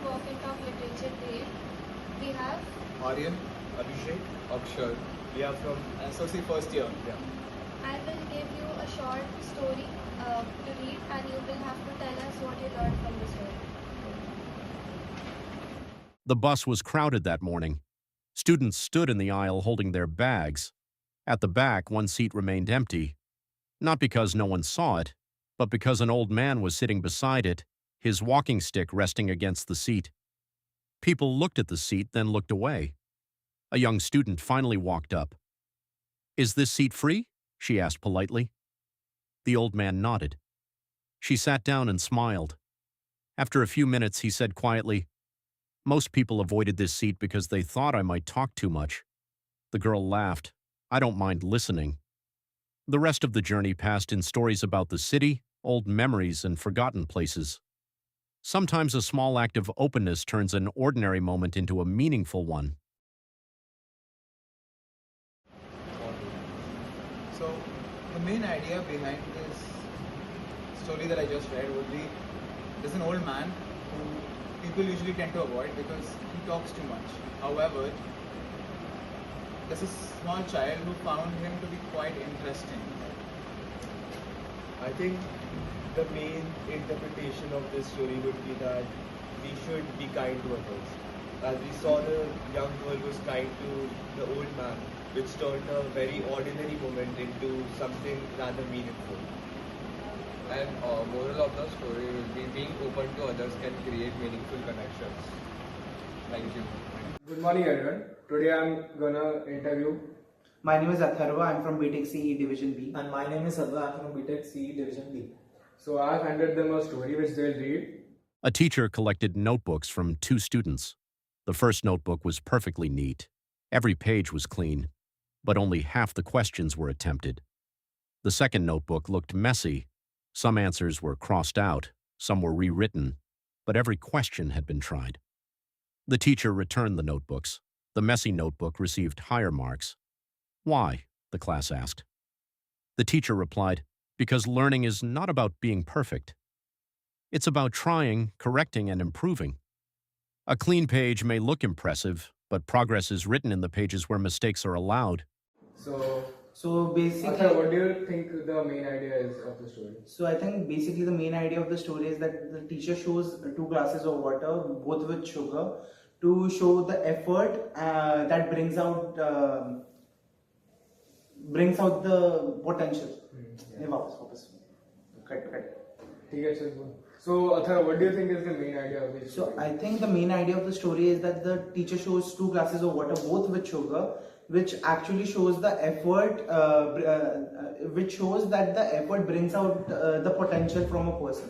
Walk and Talk Literature Trade. We have Aryan, Abhishek, Akshar. we are from SLC first year. Yeah. I will give you a short story to read, and you will have to tell us what you learned from the story. The bus was crowded that morning. Students stood in the aisle holding their bags. At the back, one seat remained empty, not because no one saw it, but because an old man was sitting beside it, his walking stick resting against the seat. People looked at the seat, then looked away. A young student finally walked up. "Is this seat free?" she asked politely. The old man nodded. She sat down and smiled. After a few minutes, he said quietly, "Most people avoided this seat because they thought I might talk too much." The girl laughed. "I don't mind listening." The rest of the journey passed in stories about the city, old memories, and forgotten places. Sometimes a small act of openness turns an ordinary moment into a meaningful one. So the main idea behind this story that I just read would be there's an old man who people usually tend to avoid because he talks too much. However, there's a small child who found him to be quite interesting. I think the main interpretation of this story would be that we should be kind to others. As we saw, the young girl was kind to the old man, which turned a very ordinary moment into something rather meaningful. And moral of the story will be being open to others can create meaningful connections. Thank you. Good morning, everyone. Today I'm gonna interview. My name is Atharva. I'm from BTech CE Division B. And my name is Sadhu. I'm from BTech CE Division B. So I've handed them a story which they'll read. A teacher collected notebooks from 2 students. The first notebook was perfectly neat. Every page was clean, but only half the questions were attempted. The second notebook looked messy. Some answers were crossed out, some were rewritten, but every question had been tried. The teacher returned the notebooks. The messy notebook received higher marks. "Why?" the class asked. The teacher replied, "Because learning is not about being perfect. It's about trying, correcting, and improving. A clean page may look impressive, but progress is written in the pages where mistakes are allowed." So basically, Athar, what do you think the main idea is of the story? so I think basically the main idea of the story is that the teacher shows 2 glasses of water, both with sugar, to show the effort that brings out the potential. ये वापस. Correct. ठीक है, चल बोल. So Athar, what do you think is the main idea of this story? So I think the main idea of the story is that the teacher shows 2 glasses of water, both with sugar, which actually shows the effort, which shows that the effort brings out the potential from a person.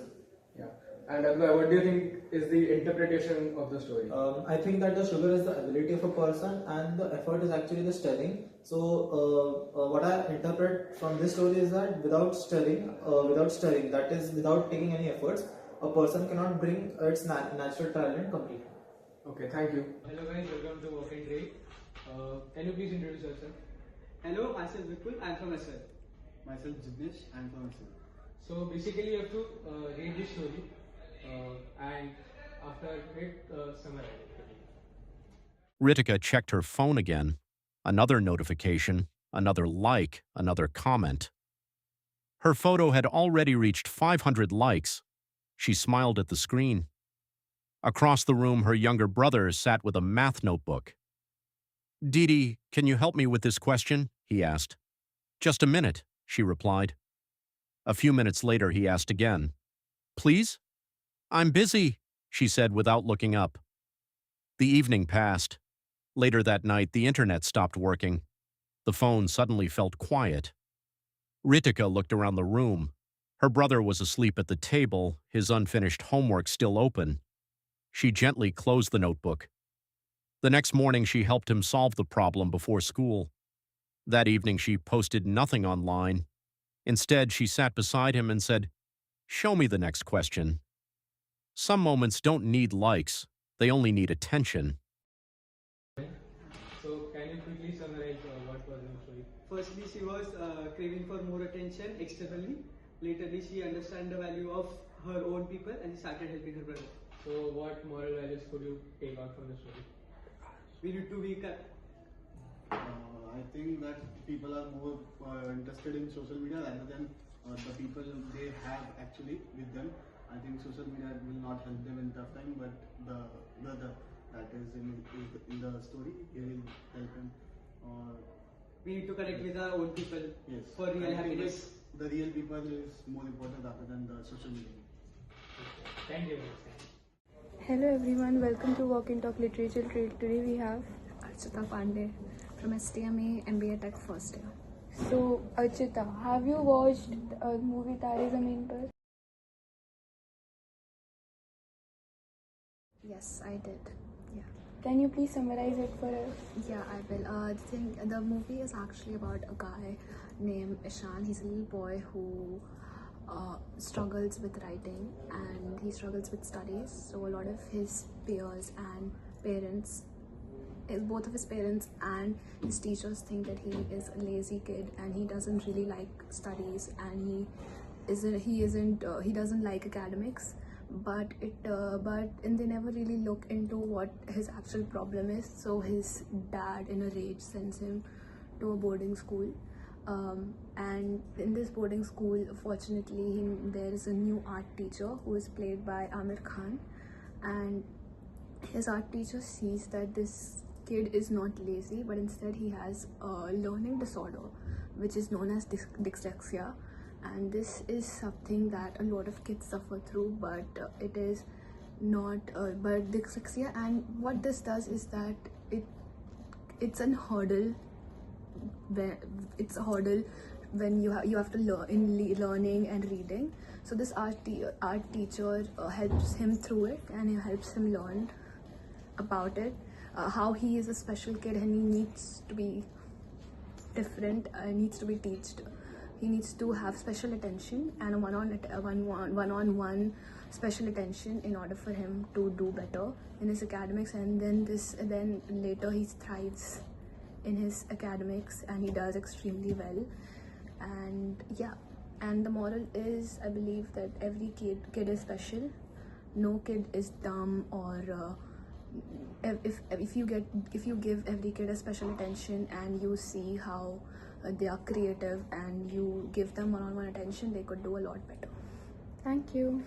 Yeah. And Abdullah, what do you think is the interpretation of the story? I think that the sugar is the ability of a person and the effort is actually the stirring. So what I interpret from this story is that without stirring, that is without taking any efforts, a person cannot bring its natural talent completely. Okay, thank you. Hello guys, welcome to Walk and Trade. Can you please introduce yourself? Hello, myself Vipul, I'm from SL. Myself Jignesh, I'm from SL. So basically you have to read this story and after it summarize it. Ritika checked her phone again. Another notification, another like, another comment. Her photo had already reached 500 likes. She smiled at the screen. Across the room, her younger brother sat with a math notebook. "Didi, can you help me with this question?" he asked. "Just a minute," she replied. A few minutes later, he asked again. "Please?" "I'm busy," she said without looking up. The evening passed. Later that night, the internet stopped working. The phone suddenly felt quiet. Ritika looked around the room. Her brother was asleep at the table, his unfinished homework still open. She gently closed the notebook. The next morning, she helped him solve the problem before school. That evening, she posted nothing online. Instead, she sat beside him and said, "Show me the next question." Some moments don't need likes. They only need attention. So can you quickly summarize what was in the story? Firstly, she was craving for more attention externally. Laterly, she understood the value of her own people and she started helping her brother. So what moral values could you take out from the story? We need to be. I think that people are more interested in social media rather than the people they have actually with them. I think social media will not help them in tough time, but the brother that is in the story, he will help him. We need to connect with our own people Yes, for real I think happiness. the real people is more important rather than the social media. Thank you very much. Hello everyone, welcome to Walk and Talk Literature. Today we have Archita Pandey from STMA MBA Tech first year. So Archita, have you watched a movie Tare Zameen Par? Yes, I did. Yeah. Can you please summarize it for us? Yeah, I will. The movie is actually about a guy named Ishan. He's a little boy who struggles with writing and he struggles with studies. So a lot of his peers and parents, both of his parents and his teachers think that he is a lazy kid and he doesn't really like studies and he doesn't like academics. But they never really look into what his actual problem is. So his dad in a rage sends him to a boarding school, and in this boarding school, fortunately, there is a new art teacher who is played by Amir Khan, and his art teacher sees that this kid is not lazy, but instead he has a learning disorder which is known as dyslexia. And this is something that a lot of kids suffer through, but it is not but dyslexia, and what this does is that it's a hurdle when you have to learn in learning and reading. So this art teacher helps him through it, and he helps him learn about it, how he is a special kid and he needs to be different, needs to be taught. He needs to have special attention and one-on-one special attention in order for him to do better in his academics, and then later he thrives in his academics and he does extremely well. And yeah, and the moral is, I believe that every kid is special. No kid is dumb, or if you give every kid a special attention and you see how they are creative and you give them one-on-one attention, they could do a lot better. Thank you.